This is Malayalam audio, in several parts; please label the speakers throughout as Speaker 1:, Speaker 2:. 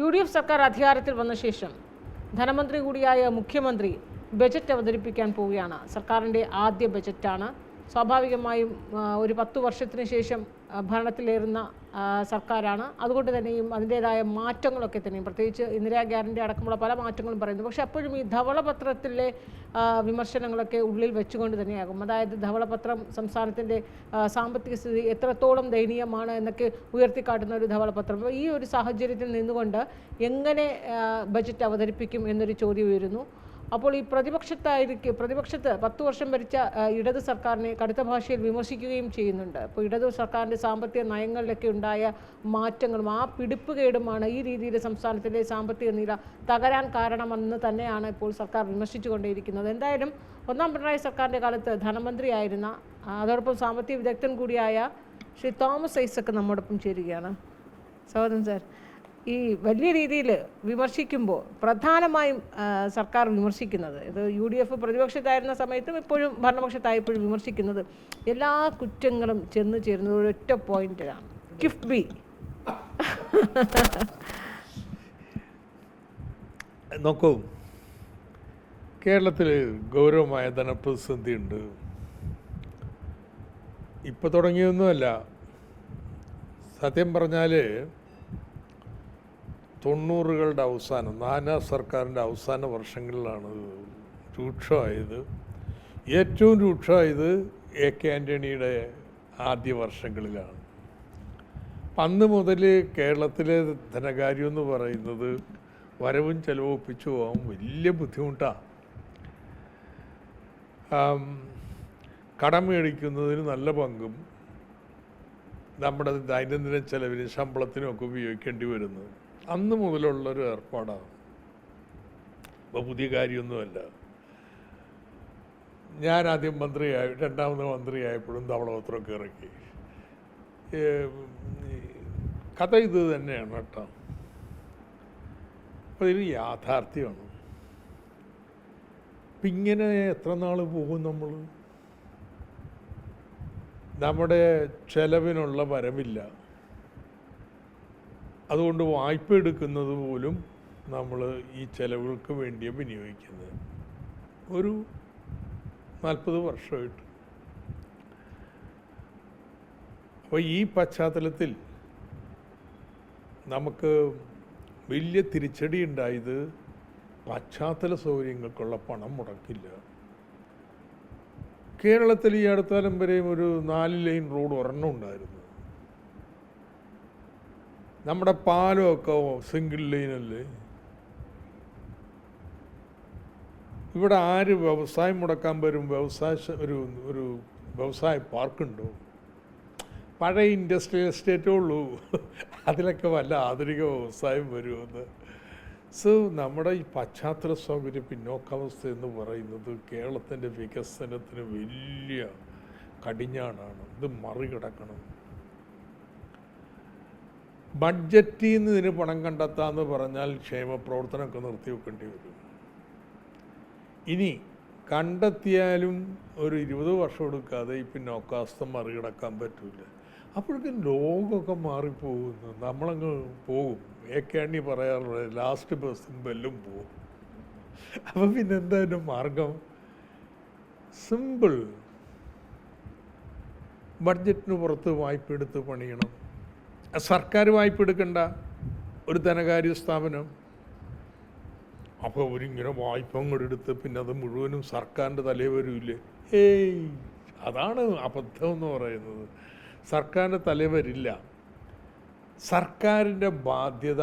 Speaker 1: UDF സർക്കാർ അധികാരത്തിൽ വന്ന ശേഷം ധനമന്ത്രി കൂടിയായ മുഖ്യമന്ത്രി ബജറ്റ് അവതരിപ്പിക്കാൻ പോവുകയാണ്. സർക്കാരിൻ്റെ ആദ്യ ബജറ്റാണ്. സ്വാഭാവികമായും ഒരു 10 വർഷത്തിന് ശേഷം ഭരണത്തിലേറുന്ന സർക്കാരാണ്. അതുകൊണ്ട് തന്നെയും അതിൻ്റേതായ മാറ്റങ്ങളൊക്കെ തന്നെയും പ്രത്യേകിച്ച് ഇന്ദിരാ ഗ്യാരണ്ടി അടക്കമുള്ള പല മാറ്റങ്ങളും പറയുന്നു. പക്ഷേ അപ്പോഴും ഈ ധവളപത്രത്തിലെ വിമർശനങ്ങളൊക്കെ ഉള്ളിൽ വെച്ചുകൊണ്ട് തന്നെയാകും. അതായത് ധവളപത്രം സംസ്ഥാനത്തിൻ്റെ സാമ്പത്തിക സ്ഥിതി എത്രത്തോളം ദയനീയമാണ് എന്നൊക്കെ ഉയർത്തിക്കാട്ടുന്ന ഒരു ധവളപത്രം. ഈ ഒരു സാഹചര്യത്തിൽ നിന്നുകൊണ്ട് എങ്ങനെ ബജറ്റ് അവതരിപ്പിക്കും എന്നൊരു ചോദ്യം ഉയരുന്നു. അപ്പോൾ ഈ പ്രതിപക്ഷത്ത് 10 വർഷം ഭരിച്ച ഇടത് സർക്കാരിനെ കടുത്ത ഭാഷയിൽ വിമർശിക്കുകയും ചെയ്യുന്നുണ്ട്. അപ്പോൾ ഇടത് സർക്കാരിൻ്റെ സാമ്പത്തിക നയങ്ങളിലൊക്കെ ഉണ്ടായ മാറ്റങ്ങളും ആ പിടിപ്പുകേടുമാണ് ഈ രീതിയിൽ സംസ്ഥാനത്തിൻ്റെ സാമ്പത്തിക നില തകരാൻ കാരണമെന്ന് തന്നെയാണ് ഇപ്പോൾ സർക്കാർ വിമർശിച്ചുകൊണ്ടേയിരിക്കുന്നത്. എന്തായാലും ഒന്നാം പിണറായി സർക്കാരിൻ്റെ കാലത്ത് ധനമന്ത്രിയായിരുന്ന അതോടൊപ്പം സാമ്പത്തിക വിദഗ്ധൻ കൂടിയായ ശ്രീ തോമസ് ഐസക് നമ്മോടൊപ്പം ചേരുകയാണ്. സ്വാഗതം സാർ. ഈ വലിയ രീതിയിൽ വിമർശിക്കുമ്പോൾ പ്രധാനമായും സർക്കാർ വിമർശിക്കുന്നത്, ഇത് UDF പ്രതിപക്ഷത്തായിരുന്ന സമയത്തും ഇപ്പോഴും ഭരണപക്ഷത്തായപ്പോഴും വിമർശിക്കുന്നത് എല്ലാ കുറ്റങ്ങളും ചെന്ന് ചേരുന്നത് ഒരൊറ്റ പോയിന്റിലാണ്, കിഫ്ബി.
Speaker 2: നോക്കൂ, കേരളത്തിൽ ഗൗരവമായ ധനപ്രതിസന്ധി ഉണ്ട്. ഇപ്പോൾ തുടങ്ങിയൊന്നുമല്ല. സത്യം പറഞ്ഞാൽ 90കളുടെ അവസാനം, നാനാ സർക്കാരിൻ്റെ അവസാന വർഷങ്ങളിലാണ് രൂക്ഷമായത്. ഏറ്റവും രൂക്ഷമായത് AK ആൻ്റണിയുടെ ആദ്യ വർഷങ്ങളിലാണ്. അന്ന് മുതൽ കേരളത്തിലെ ധനകാര്യം എന്ന് പറയുന്നത് വരവും ചെലവും ഒപ്പിച്ചു പോകാൻ വലിയ ബുദ്ധിമുട്ടാണ്. കടം മേടിക്കുന്നതിന് നല്ല പങ്കും നമ്മുടെ ദൈനംദിന ചെലവിന് ശമ്പളത്തിനും ഒക്കെ ഉപയോഗിക്കേണ്ടി വരുന്നത് അന്ന് മുതലുള്ളൊരു ഏർപ്പാടാണ്. ഇപ്പോൾ പുതിയ കാര്യമൊന്നുമല്ല. ഞാൻ ആദ്യം രണ്ടാമത് മന്ത്രിയായപ്പോഴും ധവളപത്രമൊക്കെ ഇറക്കി. കഥ ഇത് തന്നെയാണ് കേട്ടോ. അപ്പോൾ ഇതൊരു യാഥാർത്ഥ്യമാണ്. അപ്പം ഇങ്ങനെ എത്ര നാൾ പോകും നമ്മൾ? നമ്മുടെ ചെലവിനുള്ള വരവില്ല. അതുകൊണ്ട് വായ്പ എടുക്കുന്നത് പോലും നമ്മൾ ഈ ചെലവുകൾക്ക് വേണ്ടിയാണ് വിനിയോഗിക്കുന്നത്. ഒരു 40 വർഷമായിട്ട്. അപ്പോൾ ഈ പശ്ചാത്തലത്തിൽ നമുക്ക് വലിയ തിരിച്ചടി ഉണ്ടായത് പശ്ചാത്തല സൗകര്യങ്ങൾക്കുള്ള പണം മുടക്കില്ല. കേരളത്തിൽ ഈ അടുത്താലം വരെയും ഒരു 4 ലൈൻ റോഡ് ഒരെണ്ണം ഉണ്ടായിരുന്നു. നമ്മുടെ പാലമൊക്കെ സിംഗിൾ ലൈനല്ലേ. ഇവിടെ ആര് വ്യവസായം മുടക്കാൻ വരും? ഒരു വ്യവസായ പാർക്കുണ്ടോ? പഴയ ഇൻഡസ്ട്രിയൽ എസ്റ്റേറ്റേ ഉള്ളൂ. അതിലൊക്കെ വല്ല ആധുനിക വ്യവസായം വരുമെന്ന്. സോ നമ്മുടെ ഈ പശ്ചാത്തല സൗകര്യ പിന്നോക്കാവസ്ഥ എന്ന് പറയുന്നത് കേരളത്തിൻ്റെ വികസനത്തിന് വലിയ കടിഞ്ഞാണാണ്. ഇത് മറികടക്കണം. ബഡ്ജറ്റിൽ നിന്ന് ഇതിന് പണം കണ്ടെത്താമെന്ന് പറഞ്ഞാൽ ക്ഷേമ പ്രവർത്തനമൊക്കെ നിർത്തിവെക്കേണ്ടി വരും. ഇനി കണ്ടെത്തിയാലും ഒരു 20 വർഷം എടുക്കാതെ ഈ പിന്നോക്കാവസ്ഥ മറികടക്കാൻ പറ്റില്ല. അപ്പോഴേക്കും ലോകമൊക്കെ മാറിപ്പോകുന്നു. നമ്മളങ്ങ് പോകും. AK ആൻ്റണി പറയാറുള്ളത് ലാസ്റ്റ് ബസ്സും ബെല്ലും പോകും. അപ്പം പിന്നെ എന്തായാലും മാർഗം സിമ്പിൾ. ബഡ്ജറ്റിന് പുറത്ത് വായ്പ എടുത്ത് പണിയണം. സർക്കാർ വായ്പ എടുക്കണ്ട, ഒരു ധനകാര്യ സ്ഥാപനം. അപ്പോൾ അവരിങ്ങനെ വായ്പ അങ്ങോട്ട് എടുത്ത് പിന്നെ അത് മുഴുവനും സർക്കാരിൻ്റെ തലയിൽ വരില്ലേ? അതാണ് അബദ്ധം എന്ന് പറയുന്നത്. സർക്കാരിൻ്റെ തലയിൽ വരില്ല. സർക്കാരിൻ്റെ ബാധ്യത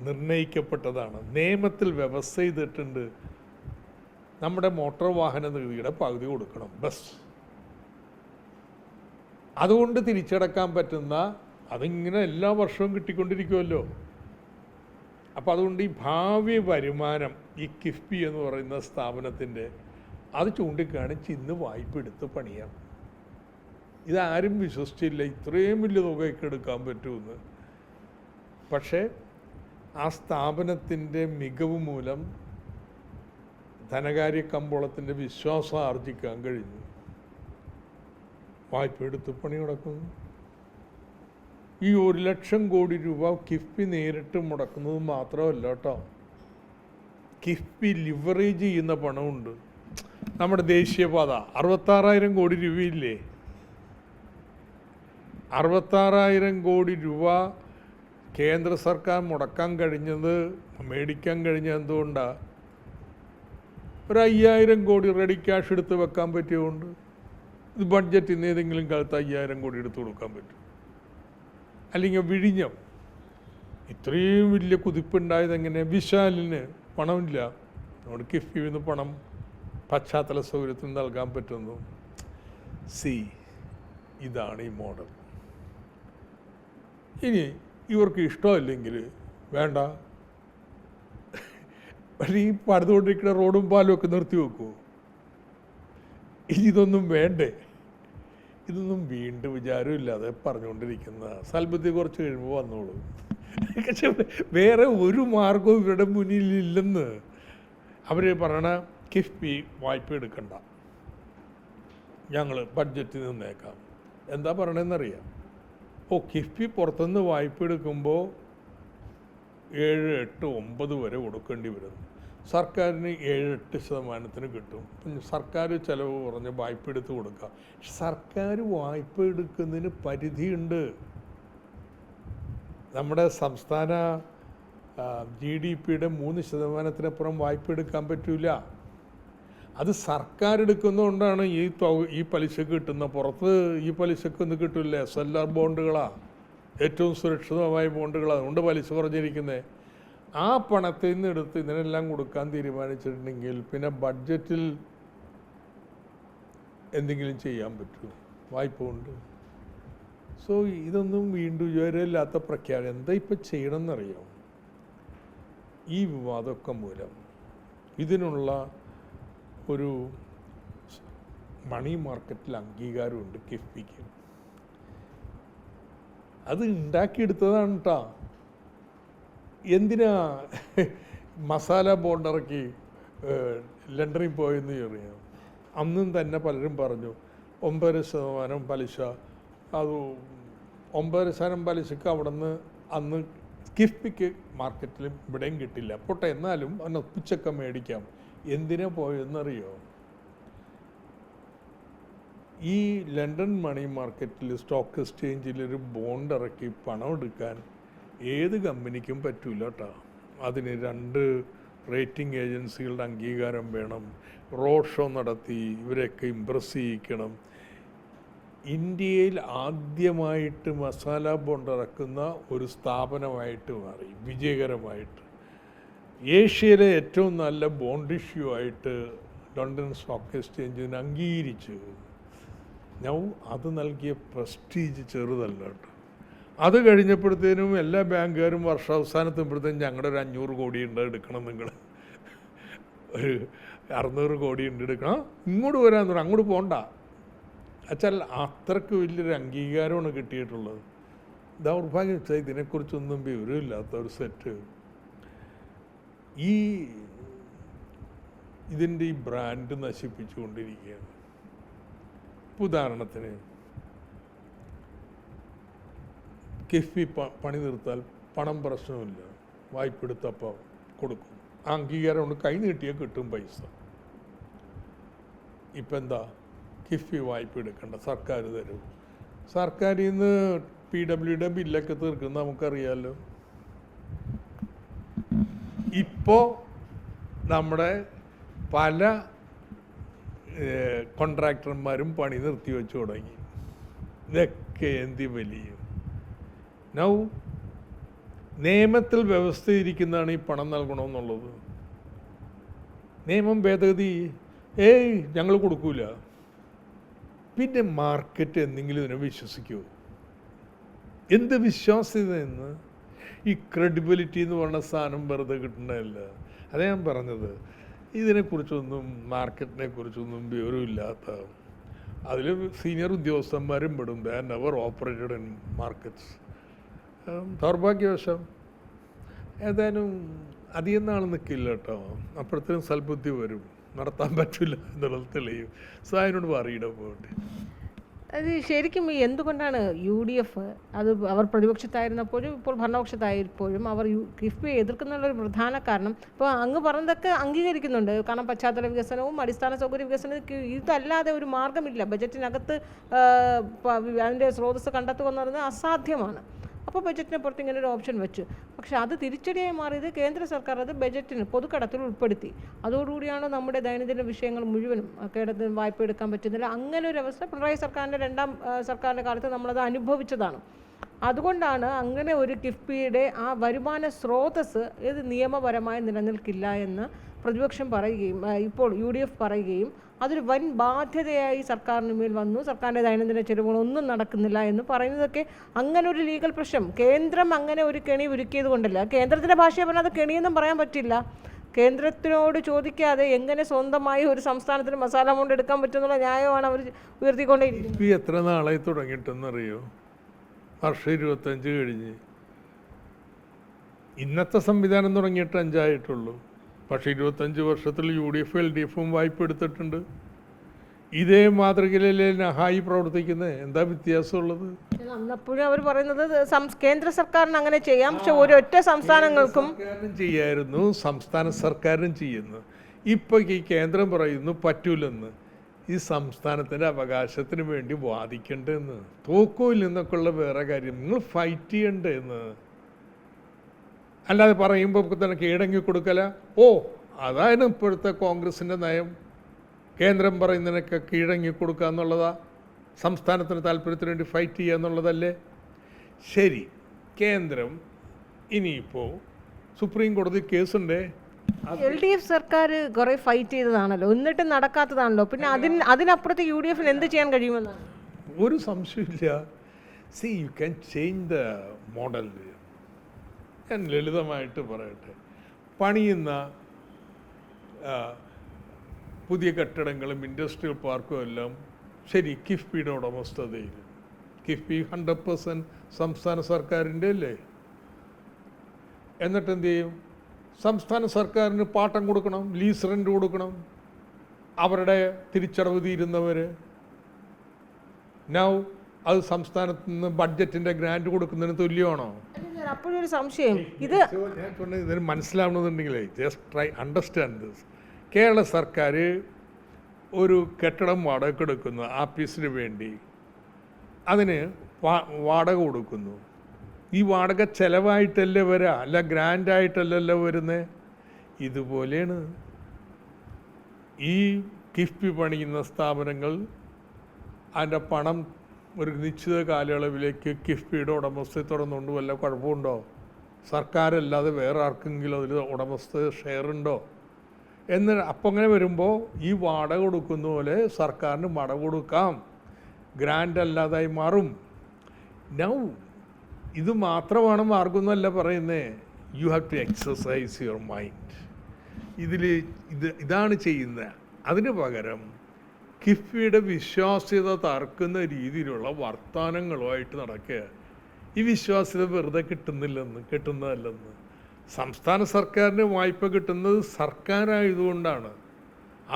Speaker 2: നിർണയിക്കപ്പെട്ടതാണ്, നിയമത്തിൽ വ്യവസ്ഥ ചെയ്തിട്ടുണ്ട്. നമ്മുടെ മോട്ടോർ വാഹന നികുതിയുടെ പകുതി കൊടുക്കണം ബസ്. അതുകൊണ്ട് തിരിച്ചടക്കാൻ പറ്റുന്ന, അതിങ്ങനെ എല്ലാ വർഷവും കിട്ടിക്കൊണ്ടിരിക്കുമല്ലോ. അപ്പോൾ അതുകൊണ്ട് ഈ ഭാവി വരുമാനം, ഈ കിഫ്ബി എന്ന് പറയുന്ന സ്ഥാപനത്തിൻ്റെ, അത് ചൂണ്ടിക്കാണിച്ച് ഇന്ന് വായ്പ എടുത്ത് പണിയാം. ഇതാരും വിശ്വസിച്ചില്ല ഇത്രയും വലിയ തുകയൊക്കെ എടുക്കാൻ പറ്റുമെന്ന്. പക്ഷേ ആ സ്ഥാപനത്തിൻ്റെ മികവ് മൂലം ധനകാര്യ കമ്പോളത്തിൻ്റെ വിശ്വാസം ആർജിക്കാൻ കഴിഞ്ഞു. വായ്പ എടുത്ത് പണി നടക്കുന്നു. ഈ 1,00,000 കോടി രൂപ കിഫ്ബി നേരിട്ട് മുടക്കുന്നത് മാത്രമല്ല കേട്ടോ, കിഫ്ബി ലിവറേജ് ചെയ്യുന്ന പണമുണ്ട്. നമ്മുടെ ദേശീയപാത 66,000 കോടി രൂപയില്ലേ, 66,000 കോടി രൂപ കേന്ദ്ര സർക്കാർ മുടക്കാൻ കഴിഞ്ഞത്, മേടിക്കാൻ കഴിഞ്ഞത് എന്തുകൊണ്ടാണ്? ഒരു 5,000 കോടി റെഡി ക്യാഷ് എടുത്ത് വെക്കാൻ പറ്റിയതുകൊണ്ട്. ഇത് ബഡ്ജറ്റിൽ നിന്ന് ഏതെങ്കിലും കാലത്ത് 5,000 കോടി എടുത്ത് കൊടുക്കാൻ പറ്റും? അല്ലെങ്കിൽ വിഴിഞ്ഞം ഇത്രയും വലിയ കുതിപ്പുണ്ടായത് എങ്ങനെ? വിശാലിന് പണമില്ല, നമ്മുടെ കിഫ്ബിയിൽ നിന്ന് പണം പശ്ചാത്തല സൗകര്യത്തിന് നൽകാൻ പറ്റുന്നു. ഇതാണ് ഈ മോഡൽ. ഇനി ഇവർക്ക് ഇഷ്ടമല്ലെങ്കിൽ വേണ്ട, പക്ഷേ ഈ പടുത്തുകൊണ്ടിരിക്കുന്ന റോഡും പാലും ഒക്കെ നിർത്തി വെക്കുമോ? ഇതൊന്നും വേണ്ടേ? ഇതൊന്നും വീണ്ടും വിചാരമില്ലാതെ പറഞ്ഞുകൊണ്ടിരിക്കുന്ന സൽബുദ്ധി കുറച്ച് കഴിയുമ്പോൾ വന്നോളൂ. പക്ഷെ വേറെ ഒരു മാർഗവും ഇവരുടെ മുന്നിലില്ലെന്ന് അവർ പറയണ. കിഫ്ബി വായ്പ എടുക്കണ്ട, ഞങ്ങൾ ബഡ്ജറ്റിൽ നിന്നേക്കാം. എന്താ പറയണതെന്നറിയാം? കിഫ്ബി പുറത്തുനിന്ന് വായ്പ എടുക്കുമ്പോൾ 7, 8, 9 വരെ കൊടുക്കേണ്ടി വരുന്നു. സർക്കാരിന് 7-8% കിട്ടും. സർക്കാർ ചിലവ് കുറഞ്ഞ് വായ്പ എടുത്ത് കൊടുക്കുക. സർക്കാർ വായ്പ എടുക്കുന്നതിന് പരിധിയുണ്ട്. നമ്മുടെ സംസ്ഥാന GDPയുടെ 3%-അപ്പുറം വായ്പ എടുക്കാൻ പറ്റില്ല. അത് സർക്കാർ എടുക്കുന്നതുകൊണ്ടാണ് ഈ പലിശക്ക് കിട്ടുന്ന. പുറത്ത് ഈ പലിശക്കൊന്നും കിട്ടില്ല. SLR ബോണ്ടുകളാണ് ഏറ്റവും സുരക്ഷിതമായ ബോണ്ടുകളാണ്, അതുകൊണ്ട് പലിശ കുറഞ്ഞിരിക്കുന്നത്. ആ പണത്തിൽ നിന്ന് എടുത്ത് ഇതിനെല്ലാം കൊടുക്കാൻ തീരുമാനിച്ചിട്ടുണ്ടെങ്കിൽ പിന്നെ ബഡ്ജറ്റിൽ എന്തെങ്കിലും ചെയ്യാൻ പറ്റുമോ? വായ്പ കൊണ്ട്. ഇതൊന്നും വീണ്ടും ഇതുവരെയില്ലാത്ത പ്രഖ്യാപനം. എന്താ ഇപ്പം ചെയ്യണമെന്നറിയാം? ഈ വിവാദമൊക്കെ മൂലം ഇതിനുള്ള ഒരു മണി മാർക്കറ്റിൽ അംഗീകാരമുണ്ട് കിഫ്ബിക്ക്. അത് ഉണ്ടാക്കിയെടുത്തതാണ് കേട്ടോ. എന്തിനാ മസാല ബോണ്ടിറക്കി ലണ്ടനിൽ പോയെന്ന് അറിയാം. അന്നും തന്നെ പലരും പറഞ്ഞു 9% പലിശ. അത് 9% പലിശക്ക് അവിടെ നിന്ന് അന്ന് കിഫ്ബിക്ക് മാർക്കറ്റിലും ഇവിടെയും കിട്ടില്ല. പോട്ടെ, എന്നാലും അതിന് ഒപ്പിച്ചൊക്കെ മേടിക്കാം. എന്തിനാ പോയെന്നറിയോ? ഈ ലണ്ടൻ മണി മാർക്കറ്റിൽ സ്റ്റോക്ക് എക്സ്ചേഞ്ചിൽ ഒരു ബോണ്ട് ഇറക്കി പണം എടുക്കാൻ ഏത് കമ്പനിക്കും പറ്റൂല കേട്ടോ. അതിന് 2 റേറ്റിംഗ് ഏജൻസികളുടെ അംഗീകാരം വേണം. റോഡ് ഷോ നടത്തി ഇവരെയൊക്കെ ഇമ്പ്രസ് ചെയ്യിക്കണം. ഇന്ത്യയിൽ ആദ്യമായിട്ട് മസാല ബോണ്ട് ഇറക്കുന്ന ഒരു സ്ഥാപനമായിട്ട് മാറി വിജയകരമായിട്ട്. ഏഷ്യയിലെ ഏറ്റവും നല്ല ബോണ്ട് ഇഷ്യൂ ആയിട്ട് ലണ്ടൻ സ്റ്റോക്ക് എക്സ്ചേഞ്ചിന് അംഗീകരിച്ചു. അത് നൽകിയ പ്രസ്റ്റീജ് ചെറുതല്ല കേട്ടോ. അത് കഴിഞ്ഞപ്പോഴത്തേനും എല്ലാ ബാങ്കുകാരും വർഷാവസാനത്തുമ്പോഴത്തേനും ഞങ്ങളുടെ ഒരു 500 കോടി ഉണ്ട്, എടുക്കണം, നിങ്ങൾ ഒരു 600 കോടി ഉണ്ട്, എടുക്കണം, ഇങ്ങോട്ട് വരാൻ പറഞ്ഞു. അങ്ങോട്ട് പോകണ്ട. അച്ചാൽ അത്രയ്ക്ക് വലിയൊരു അംഗീകാരമാണ് കിട്ടിയിട്ടുള്ളത്. ദൗർഭാഗ്യം വെച്ചാൽ ഇതിനെക്കുറിച്ചൊന്നും വിവരമില്ലാത്ത ഒരു സെറ്റ് ഇതിൻ്റെ ഈ ബ്രാൻഡ് നശിപ്പിച്ചുകൊണ്ടിരിക്കുകയാണ്. ഉദാഹരണത്തിന് കിഫ്ബി പണി നിർത്താൽ പണം പ്രശ്നമില്ല, വായ്പ എടുത്തപ്പോൾ കൊടുക്കും. ആ അംഗീകാരം കൊണ്ട് കൈ നീട്ടിയാൽ കിട്ടും പൈസ. ഇപ്പം എന്താ? കിഫ്ബി വായ്പ എടുക്കണ്ട, സർക്കാർ തരും. സർക്കാരിൽ നിന്ന് PWയുടെ ബില്ലൊക്കെ തീർക്കുന്നത് നമുക്കറിയാമല്ലോ. ഇപ്പോൾ നമ്മുടെ പല കോൺട്രാക്ടർമാരും പണി നിർത്തി വെച്ച് തുടങ്ങി. ഇതൊക്കെ എന്തി വലിയ നിയമത്തിൽ വ്യവസ്ഥയിരിക്കുന്നതാണ് ഈ പണം നൽകണമെന്നുള്ളത്. നിയമം ഭേദഗതി ഞങ്ങൾ കൊടുക്കൂല. പിന്നെ മാർക്കറ്റ് എന്തെങ്കിലും ഇതിനെ വിശ്വസിക്കുമോ? എന്ത് വിശ്വാസ്യത എന്ന്? ഈ ക്രെഡിബിലിറ്റി എന്ന് പറഞ്ഞ സാധനം വെറുതെ കിട്ടുന്നതല്ല. അതേ ഞാൻ പറഞ്ഞത്. ഇതിനെക്കുറിച്ചൊന്നും മാർക്കറ്റിനെ കുറിച്ചൊന്നും വിവരമില്ലാത്ത അതിൽ സീനിയർ ഉദ്യോഗസ്ഥന്മാരും പെടും. They never operated in markets. ദൗർഭാഗ്യവശം ഏതായാലും അധികം നാൾ നിൽക്കില്ല കേട്ടോ. അപ്പോഴത്തേനും സൽബുദ്ധി വരും, നടത്താൻ പറ്റില്ല എന്നുള്ളത് തെളിയും. സായനോട് പറയിട പോകട്ടെ.
Speaker 1: അത് ശരിക്കും എന്തുകൊണ്ടാണ് UDF അത് അവർ പ്രതിപക്ഷത്തായിരുന്നപ്പോഴും ഇപ്പോൾ ഭരണപക്ഷത്തായപ്പോഴും അവർ കിഫ്ബിയെ എതിർക്കുന്നുള്ളൊരു പ്രധാന കാരണം ഇപ്പോൾ അങ്ങ് പറഞ്ഞതൊക്കെ അംഗീകരിക്കുന്നുണ്ട്. കാരണം പശ്ചാത്തല വികസനവും അടിസ്ഥാന സൗകര്യ വികസനവും ഇതല്ലാതെ ഒരു മാർഗ്ഗമില്ല. ബജറ്റിനകത്ത് അതിൻ്റെ സ്രോതസ്സ് കണ്ടെത്തുക എന്ന് പറയുന്നത് അസാധ്യമാണ്. അപ്പോൾ ബജറ്റിനെ പുറത്ത് ഇങ്ങനെ ഒരു ഓപ്ഷൻ വെച്ചു. പക്ഷേ അത് തിരിച്ചടിയായി മാറിയത് കേന്ദ്ര സർക്കാർ അത് ബജറ്റിന് പൊതുക്കടത്തിൽ ഉൾപ്പെടുത്തി. അതോടുകൂടിയാണ് നമ്മുടെ ദൈനംദിന വിഷയങ്ങൾ മുഴുവനും കേരളത്തിന് വായ്പ എടുക്കാൻ പറ്റുന്നില്ല. അങ്ങനെ ഒരു അവസ്ഥ പിണറായി സർക്കാരിൻ്റെ രണ്ടാം സർക്കാരിൻ്റെ കാലത്ത് നമ്മളത് അനുഭവിച്ചതാണ്. അതുകൊണ്ടാണ് അങ്ങനെ ഒരു കിഫ്ബിയുടെ ആ വരുമാന സ്രോതസ്സ് ഇത് നിയമപരമായി നിലനിൽക്കില്ല എന്ന് പ്രതിപക്ഷം പറയുകയും ഇപ്പോൾ UDF പറയുകയും അതൊരു വൻ ബാധ്യതയായി സർക്കാരിന് മേൽ വന്നു. സർക്കാരിൻ്റെ ദൈനംദിന ചെലവുകളൊന്നും നടക്കുന്നില്ല എന്ന് പറയുന്നതൊക്കെ അങ്ങനെ ഒരു ലീഗൽ പ്രശ്നം കേന്ദ്രം അങ്ങനെ ഒരു കെണി ഒരുക്കിയത് കൊണ്ടല്ല. കേന്ദ്രത്തിൻ്റെ ഭാഷയെ പറഞ്ഞാൽ അത് കെണിയൊന്നും പറയാൻ പറ്റില്ല. കേന്ദ്രത്തിനോട് ചോദിക്കാതെ എങ്ങനെ സ്വന്തമായി ഒരു സംസ്ഥാനത്തിന് മസാല കൊണ്ട് എടുക്കാൻ പറ്റുന്നുള്ള ന്യായമാണ് അവർ ഉയർത്തിക്കൊണ്ടേയിരിക്കുന്നത്.
Speaker 2: എത്ര നാളായി തുടങ്ങിയിട്ടെന്നറിയോ? വർഷം 25 കഴിഞ്ഞ്. ഇന്നത്തെ സംവിധാനം തുടങ്ങിയിട്ട് 5 ആയിട്ടുള്ളൂ. പക്ഷേ 25 വർഷത്തിൽ UDF LDFും വായ്പ എടുത്തിട്ടുണ്ട്. ഇതേ മാതൃകയിലല്ലേ നഹായി പ്രവർത്തിക്കുന്നത്? എന്താ വ്യത്യാസമുള്ളത്?
Speaker 1: അന്നപ്പോഴും അവർ പറയുന്നത് കേന്ദ്ര സർക്കാരിന് അങ്ങനെ ചെയ്യാം, പക്ഷെ ഒരൊറ്റ സംസ്ഥാനങ്ങൾക്കും
Speaker 2: ചെയ്യായിരുന്നു, സംസ്ഥാന സർക്കാരിനും ചെയ്യുന്നു. ഇപ്പൊ ഈ കേന്ദ്രം പറയുന്നു പറ്റൂലെന്ന്. ഈ സംസ്ഥാനത്തിൻ്റെ അവകാശത്തിന് വേണ്ടി വാദിക്കണ്ടെന്ന്. തോക്കോയിൽ നിന്നൊക്കെയുള്ള വേറെ കാര്യം നിങ്ങൾ ഫൈറ്റ് ചെയ്യണ്ടെന്ന്. അല്ലാതെ പറയുമ്പോൾ തന്നെ കീഴടങ്ങി കൊടുക്കല. അതാണ് ഇപ്പോഴത്തെ കോൺഗ്രസിൻ്റെ നയം. കേന്ദ്രം പറയുന്നതിനൊക്കെ കീഴടങ്ങി കൊടുക്കുക എന്നുള്ളതാ. സംസ്ഥാനത്തിന് താല്പര്യത്തിന് വേണ്ടി ഫൈറ്റ് ചെയ്യുക എന്നുള്ളതല്ലേ? ശരി, കേന്ദ്രം ഇനിയിപ്പോൾ സുപ്രീം കോടതി കേസുണ്ടേ.
Speaker 1: LDF സർക്കാർ കുറെ ഫൈറ്റ് ചെയ്തതാണല്ലോ, എന്നിട്ട് നടക്കാത്തതാണല്ലോ. പിന്നെ അതിനപ്പുറത്ത് UDFന് എന്ത് ചെയ്യാൻ കഴിയുമെന്നാണ്?
Speaker 2: ഒരു സംശയമില്ല. You can change the model. ഞാൻ ലളിതമായിട്ട് പറയട്ടെ. പണിയുന്ന പുതിയ കെട്ടിടങ്ങളും ഇൻഡസ്ട്രിയൽ പാർക്കും എല്ലാം ശരി കിഫ്ബിയുടെ ഉടമസ്ഥതയിൽ. കിഫ്ബി 100% സംസ്ഥാന സർക്കാരിൻ്റെ അല്ലേ? എന്നിട്ട് എന്ത് ചെയ്യും? സംസ്ഥാന സർക്കാരിന് പാട്ടം കൊടുക്കണം, ലീസ് റെൻ്റ് കൊടുക്കണം. അവരുടെ തിരിച്ചടവ് തീരുന്നവർ നൗ അത് സംസ്ഥാനത്ത് നിന്ന് ബഡ്ജറ്റിൻ്റെ ഗ്രാൻറ്റ് കൊടുക്കുന്നതിന് തുല്യമാണോ?
Speaker 1: അപ്പോഴൊരു സംശയം,
Speaker 2: ഇതിന് മനസ്സിലാവണമെന്നുണ്ടെങ്കിലേ just try understand this. Kerala സർക്കാർ ഒരു കെട്ടിടം വാടക എടുക്കുന്നു ആഫീസിന് വേണ്ടി. അതിന് വാടക കൊടുക്കുന്നു. ഈ വാടക ചിലവായിട്ടല്ലേ വരിക, അല്ല ഗ്രാൻഡായിട്ടല്ലല്ലോ വരുന്നത്. ഇതുപോലെയാണ് ഈ കിഫ്ബി പണിയുന്ന സ്ഥാപനങ്ങൾ. അതിൻ്റെ പണം ഒരു നിശ്ചിത കാലയളവിലേക്ക് കിഫ്ബിയുടെ ഉടമസ്ഥ തുറന്നുകൊണ്ട് വല്ല കുഴപ്പമുണ്ടോ? സർക്കാരല്ലാതെ വേറെ ആർക്കെങ്കിലും അതിൽ ഉടമസ്ഥ ഷെയർ ഉണ്ടോ? അപ്പം അങ്ങനെ വരുമ്പോൾ ഈ വാടക കൊടുക്കുന്ന പോലെ സർക്കാരിന് മട കൊടുക്കാം, ഗ്രാൻഡ് അല്ലാതായി മാറും. നൗ ഇത് മാത്രമാണ് മാർഗമൊന്നുമല്ല പറയുന്നത്. You have to exercise your mind. ഇതാണ് ചെയ്യുന്നത്. അതിന് പകരം കിഫ്ബിയുടെ വിശ്വാസ്യത തർക്കുന്ന രീതിയിലുള്ള വർത്തമാനങ്ങളുമായിട്ട് നടക്കുക. ഈ വിശ്വാസ്യത വെറുതെ കിട്ടുന്നതല്ലെന്ന്. സംസ്ഥാന സർക്കാരിന് വായ്പ കിട്ടുന്നത് സർക്കാരായതുകൊണ്ടാണ്.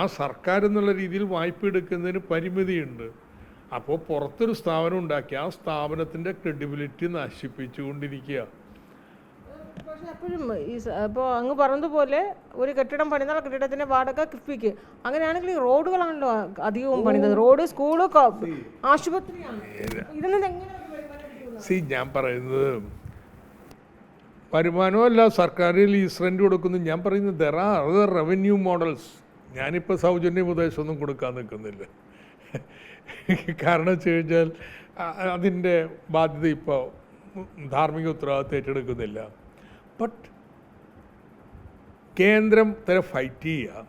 Speaker 2: ആ സർക്കാർ എന്നുള്ള രീതിയിൽ വായ്പ എടുക്കുന്നതിന് പരിമിതിയുണ്ട്. അപ്പോൾ പുറത്തൊരു സ്ഥാപനം ഉണ്ടാക്കി ആ സ്ഥാപനത്തിൻ്റെ ക്രെഡിബിലിറ്റി നശിപ്പിച്ചുകൊണ്ടിരിക്കുക.
Speaker 1: പക്ഷെ അപ്പോഴും ഇപ്പോൾ അങ്ങ് പറഞ്ഞതുപോലെ ഒരു കെട്ടിടം പണിതാൽ കെട്ടിടത്തിൻ്റെ വാടക കിഫ്ബിക്ക്. അങ്ങനെയാണെങ്കിൽ റോഡുകളാണല്ലോ അധികവും പണിതത്. റോഡ്, സ്കൂള്, ആശുപത്രിയാണ്. ഇതിൽ എങ്ങനെ
Speaker 2: ഞാൻ പറയുന്നത് വരുമാനമല്ല സർക്കാർ ലീസ് റെൻ്റ് കൊടുക്കുന്നു. ഞാൻ പറയുന്നത് there are other revenue models. ഞാനിപ്പോൾ സൗജന്യ ഉപദേശമൊന്നും കൊടുക്കാൻ നിൽക്കുന്നില്ല. കാരണം വെച്ച് കഴിഞ്ഞാൽ അതിൻ്റെ ബാധ്യത ഇപ്പോൾ ധാർമ്മിക ഉത്തരവാദിത്വം ഏറ്റെടുക്കുന്നില്ല. ബട്ട് കേന്ദ്രത്തിനെ ഫൈറ്റ് ചെയ്യുക.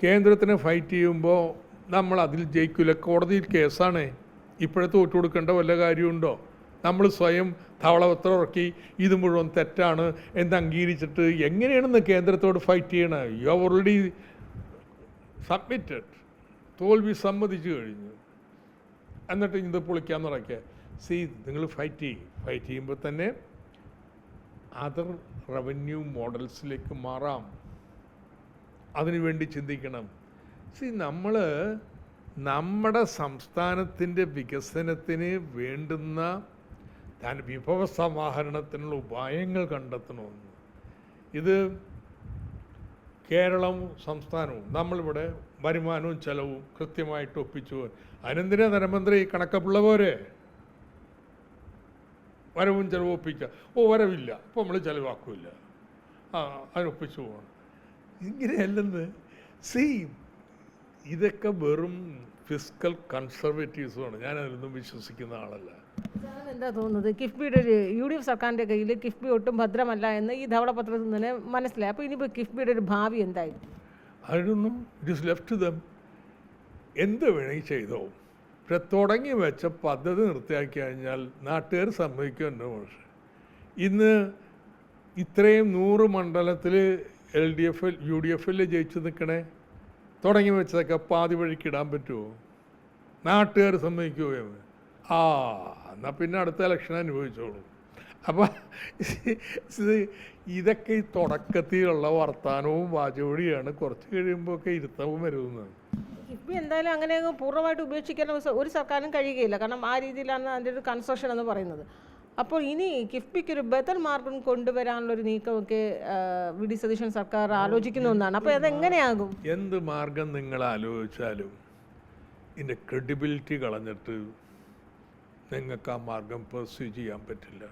Speaker 2: കേന്ദ്രത്തിനെ ഫൈറ്റ് ചെയ്യുമ്പോൾ നമ്മൾ അതിൽ ജയിക്കില്ല. കോടതിയിൽ കേസാണ്. ഇപ്പോഴത്തെ തോറ്റു കൊടുക്കേണ്ട വല്ല കാര്യമുണ്ടോ? നമ്മൾ സ്വയം ധവളപത്രം ഇറക്കി ഇത് മുഴുവൻ തെറ്റാണ് എന്ന് അംഗീകരിച്ചിട്ട് എങ്ങനെയാണെന്ന് കേന്ദ്രത്തോട് ഫൈറ്റ് ചെയ്യണത്? You have already submitted. തോൽവി സമ്മതിച്ചു കഴിഞ്ഞു. എന്നിട്ട് ഇത് പൊളിക്കാൻ നടക്കുക. നിങ്ങൾ ഫൈറ്റ് ചെയ്യുമ്പോൾ തന്നെ അതർ റവന്യൂ മോഡൽസിലേക്ക് മാറാം. അതിനുവേണ്ടി ചിന്തിക്കണം. നമ്മൾ നമ്മുടെ സംസ്ഥാനത്തിൻ്റെ വികസനത്തിന് വേണ്ടുന്ന വിഭവ സമാഹരണത്തിനുള്ള ഉപായങ്ങൾ കണ്ടെത്തണമെന്ന്. ഇത് കേരളം സംസ്ഥാനവും നമ്മളിവിടെ വരുമാനവും ചെലവും കൃത്യമായിട്ട് ഒപ്പിച്ചു. അതിനെന്തിനാ ധനമന്ത്രി കണക്കപ്പുള്ള പോരെ വരവും ചെലവും ഒപ്പിക്കുക? വരവില്ല, അപ്പോൾ നമ്മൾ ചിലവാക്കില്ല, അതിനൊപ്പിച്ചു പോകണം. ഇങ്ങനെയല്ലെന്ന് ഇതൊക്കെ വെറും ഫിസ്ക്കൽ കൺസർവേറ്റീവ്സുമാണ്. ഞാൻ അതിലൊന്നും വിശ്വസിക്കുന്ന ആളല്ല.
Speaker 1: എന്താ തോന്നുന്നത്, കിഫ്ബിയുടെ ഒരു UDF സർക്കാരിൻ്റെ കയ്യിൽ കിഫ്ബി ഒട്ടും ഭദ്രമല്ല എന്ന് ഈ ധവളപത്രത്തിൽ നിന്ന് തന്നെ മനസ്സിലായി. അപ്പോൾ ഇനിയിപ്പോൾ കിഫ്ബിയുടെ ഒരു ഭാവി എന്തായിരിക്കും?
Speaker 2: അതൊന്നും ഇറ്റ് ഈസ് ലെഫ്റ്റ് ദം. എന്ത് വേണമെങ്കിൽ ചെയ്തോ. പക്ഷെ തുടങ്ങി വെച്ച പദ്ധതി നിർത്തിയാക്കി കഴിഞ്ഞാൽ നാട്ടുകാർ സമ്മതിക്കുമല്ലോ. പക്ഷേ ഇന്ന് ഇത്രയും 100 മണ്ഡലത്തിൽ LDF UDF ജയിച്ചു നിൽക്കണേ, തുടങ്ങി വെച്ചതൊക്കെ പാതി വഴിക്ക് ഇടാൻ പറ്റുമോ? നാട്ടുകാർ സമ്മതിക്കുകയോ? എന്നാൽ പിന്നെ അടുത്ത ഇലക്ഷൻ അനുഭവിച്ചോളൂ. അപ്പം ഇതൊക്കെ ഈ തുടക്കത്തിലുള്ള വർത്തമാനവും വാചോടിയാണ്. കുറച്ച് കഴിയുമ്പോൾ ഒക്കെ ഇരുത്തവും വരുന്നതാണ്.
Speaker 1: കിഫ്ബി എന്തായാലും അങ്ങനെ പൂർണ്ണമായിട്ട് ഉപേക്ഷിക്കാൻ ഒരു സർക്കാരിനും കഴിയുകയില്ല. കാരണം ആ രീതിയിലാണ് അതിൻ്റെ ഒരു കൺസ്ട്രക്ഷൻ എന്ന് പറയുന്നത്. അപ്പോൾ ഇനി കിഫ്ബിക്ക് ഒരു ബദൽ മാർഗം കൊണ്ടുവരാനുള്ളൊരു നീക്കമൊക്കെ VD സതീശൻ സർക്കാർ ആലോചിക്കുന്ന ഒന്നാണ്. അപ്പോൾ അതെങ്ങനെയാകും?
Speaker 2: എന്ത് മാർഗം നിങ്ങൾ ആലോചിച്ചാലും ഇതിൻ്റെ ക്രെഡിബിലിറ്റി കളഞ്ഞിട്ട് നിങ്ങൾക്ക് ആ മാർഗം പെർസ്യൂ ചെയ്യാൻ പറ്റില്ല.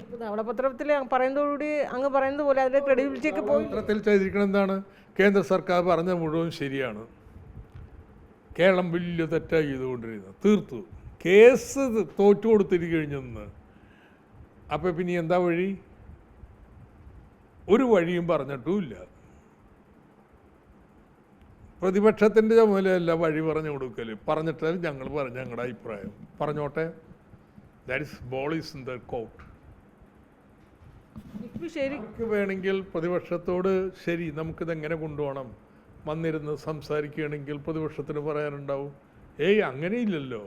Speaker 1: ഇപ്പോൾ ധവളപത്രത്തിൽ പറയുന്നതോടുകൂടി അങ്ങ് പറയുന്നത് പോലെ അതിൻ്റെ ക്രെഡിബിലിറ്റി ഒക്കെ പോയി.
Speaker 2: പത്രത്തിൽ ചെയ്തിരിക്കണം എന്താണ്? കേന്ദ്ര സർക്കാർ പറഞ്ഞ മുഴുവൻ ശരിയാണ്, കേരളം വലിയ തെറ്റായി ചെയ്തുകൊണ്ടിരുന്നത്, തീർത്തു, കേസ് തോറ്റു കൊടുത്തിരിക്കഴിഞ്ഞെന്ന്. അപ്പോൾ പിന്നെ എന്താ വഴി? ഒരു വഴിയും പറഞ്ഞിട്ടുമില്ല. പ്രതിപക്ഷത്തിൻ്റെ ചുമതലയല്ല വഴി പറഞ്ഞു കൊടുക്കൽ. പറഞ്ഞിട്ടാൽ ഞങ്ങൾ പറഞ്ഞ ഞങ്ങളുടെ അഭിപ്രായം പറഞ്ഞോട്ടെ. That is ball is in the court. ശരിക്ക് വേണമെങ്കിൽ പ്രതിപക്ഷത്തോട് ശരി നമുക്കിതെങ്ങനെ കൊണ്ടുപോകണം വന്നിരുന്ന് സംസാരിക്കുകയാണെങ്കിൽ പ്രതിപക്ഷത്തിന് പറയാനുണ്ടാവും. അങ്ങനെയില്ലല്ലോ,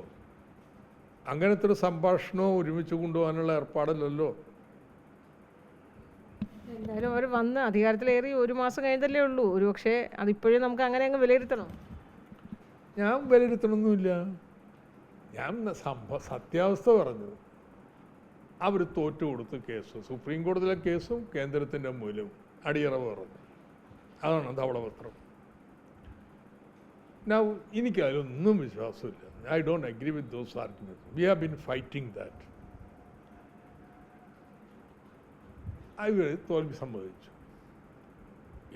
Speaker 2: അങ്ങനത്തെ ഒരു സംഭാഷണവും ഒരുമിച്ച് കൊണ്ടുപോകാനുള്ള ഏർപ്പാടല്ലല്ലോ.
Speaker 1: എന്തായാലും അവർ വന്ന് അധികാരത്തിലേറി 1 മാസം കഴിഞ്ഞതല്ലേ ഉള്ളൂ. പക്ഷേ അതിപ്പോഴും നമുക്ക് അങ്ങനെ അങ്ങ് വിലയിരുത്തണം.
Speaker 2: ഞാൻ വിലയിരുത്തണമൊന്നുമില്ല. ഞാൻ സത്യാവസ്ഥ പറഞ്ഞു. അവർ തോറ്റു കൊടുത്ത് കേസ്, സുപ്രീം കോടതിയിലെ കേസും കേന്ദ്രത്തിൻ്റെ മൂലവും അടിയറവ് പറഞ്ഞു. അതാണ് ധവളപത്രം. എനിക്ക് അതിലൊന്നും വിശ്വാസമില്ല. I don't agree with those arguments. We have been fighting that. അവർ തോൽവി സമ്മതിച്ചു.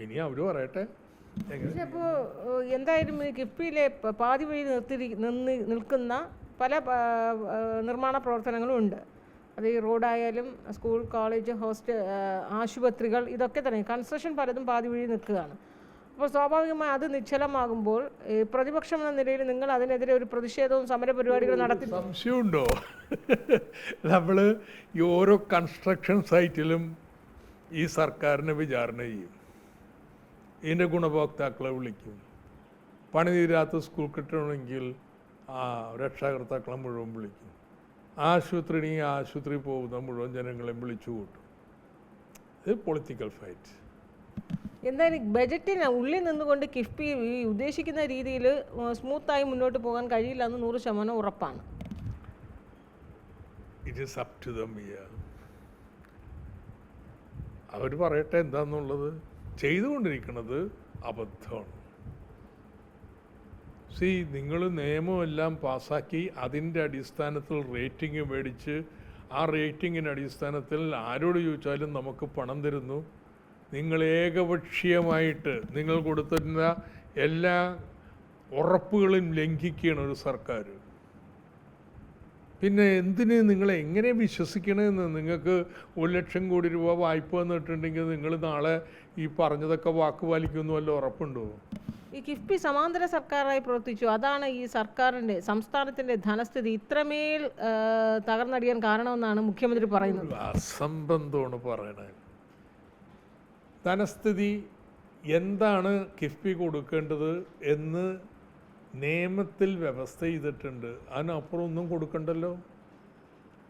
Speaker 2: ഇനി അവർ പറയട്ടെ.
Speaker 1: അപ്പോൾ എന്തായാലും കിഫ്ബിയിലെ പാതി വഴി നിൽക്കുന്ന പല നിർമ്മാണ പ്രവർത്തനങ്ങളും ഉണ്ട്. അത് ഈ റോഡായാലും സ്കൂൾ, കോളേജ്, ആശുപത്രികൾ, ഇതൊക്കെ തന്നെ കൺസ്ട്രക്ഷൻ പലതും പാതി വഴി നിൽക്കുകയാണ്. അപ്പോൾ സ്വാഭാവികമായി അത് നിശ്ചലമാകുമ്പോൾ പ്രതിപക്ഷം എന്ന നിലയിൽ നിങ്ങൾ അതിനെതിരെ ഒരു പ്രതിഷേധവും സമരപരിപാടികളും നടത്തി.
Speaker 2: സംശയമുണ്ടോ? നമ്മൾ ഈ ഓരോ കൺസ്ട്രക്ഷൻ സൈറ്റിലും ഈ സർക്കാരിനെ വിചാരണ ചെയ്യും, ഇതിൻ്റെ ഗുണഭോക്താക്കളെ വിളിക്കും. പണി തീരാത്ത സ്കൂൾ കിട്ടണമെങ്കിൽ രക്ഷാകർത്താക്കളെ മുഴുവൻ വിളിക്കും. ആശുപത്രി പോകുന്ന മുഴുവൻ ജനങ്ങളെയും വിളിച്ചു കൂട്ടും. ഇത് പൊളിറ്റിക്കൽ ഫൈറ്റ്.
Speaker 1: എന്തായാലും ബജറ്റിന് ഉള്ളിൽ നിന്നുകൊണ്ട് കിഫ്ബി ഈ ഉദ്ദേശിക്കുന്ന രീതിയിൽ സ്മൂത്തായി മുന്നോട്ട് പോകാൻ കഴിയില്ല എന്ന് 100% ഉറപ്പാണ്.
Speaker 2: It is up to them. അവർ പറയട്ടെ എന്താന്നുള്ളത്. ചെയ്തുകൊണ്ടിരിക്കുന്നത് അബദ്ധമാണ്. നിങ്ങൾ നിയമമെല്ലാം പാസ്സാക്കി അതിൻ്റെ അടിസ്ഥാനത്തിൽ റേറ്റിംഗ് മേടിച്ച് ആ റേറ്റിങ്ങിൻ്റെ അടിസ്ഥാനത്തിൽ ആരോട് ചോദിച്ചാലും നമുക്ക് പണം തരുന്നു. നിങ്ങൾ ഏകപക്ഷീയമായിട്ട് നിങ്ങൾ കൊടുത്തിരുന്ന എല്ലാ ഉറപ്പുകളും ലംഘിക്കുകയാണ് ഒരു സർക്കാർ. പിന്നെ എന്തിന് നിങ്ങളെ എങ്ങനെ വിശ്വസിക്കണമെന്ന്? നിങ്ങൾക്ക് 1 ലക്ഷം കോടി രൂപ വായ്പ വന്നിട്ടുണ്ടെങ്കിൽ നിങ്ങൾ നാളെ ഈ പറഞ്ഞതൊക്കെ വാക്ക് പാലിക്കുമെന്ന് വല്ല ഉറപ്പുണ്ടോ?
Speaker 1: ഈ കിഫ്ബി സമാന്തര സർക്കാരായി പ്രവർത്തിച്ചു. അതാണ് ഈ സർക്കാരിൻ്റെ സംസ്ഥാനത്തിൻ്റെ ധനസ്ഥിതി ഇത്രമേൽ തകർന്നടിയാൻ കാരണമെന്നാണ് മുഖ്യമന്ത്രി പറയുന്നത്.
Speaker 2: അസംബന്ധമാണ് പറയണത്. ധനസ്ഥിതി എന്താണ് കിഫ്ബി കൊടുക്കേണ്ടത് എന്ന് നിയമത്തിൽ വ്യവസ്ഥ ചെയ്തിട്ടുണ്ട്. അതിനപ്പുറം ഒന്നും കൊടുക്കണ്ടല്ലോ,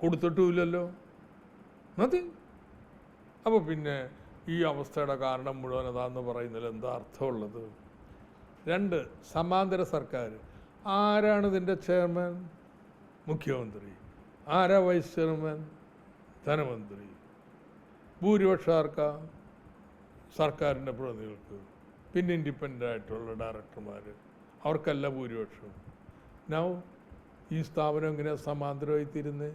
Speaker 2: കൊടുത്തിട്ടുമില്ലല്ലോ. മതി. അപ്പോൾ പിന്നെ ഈ അവസ്ഥയുടെ കാരണം മുഴുവൻ അതാന്ന് പറയുന്നതിൽ എന്താ അർത്ഥമുള്ളത്? 2, സമാന്തര സർക്കാർ. ആരാണ് ഇതിൻ്റെ ചെയർമാൻ? മുഖ്യമന്ത്രി. ആരാ വൈസ് ചെയർമാൻ? ധനമന്ത്രി. ഭൂരിപക്ഷം ആർക്കാ? സർക്കാരിൻ്റെ പ്രതിനിധികൾക്ക്. പിന്നെ ഇൻഡിപെൻഡൻ്റ് ആയിട്ടുള്ള ഡയറക്ടർമാർ, അവർക്കല്ല ഭൂരിപക്ഷം. നൗ ഈ സ്ഥാപനം എങ്ങനെയാണ് സമാന്തരമായി തീരുന്നത്?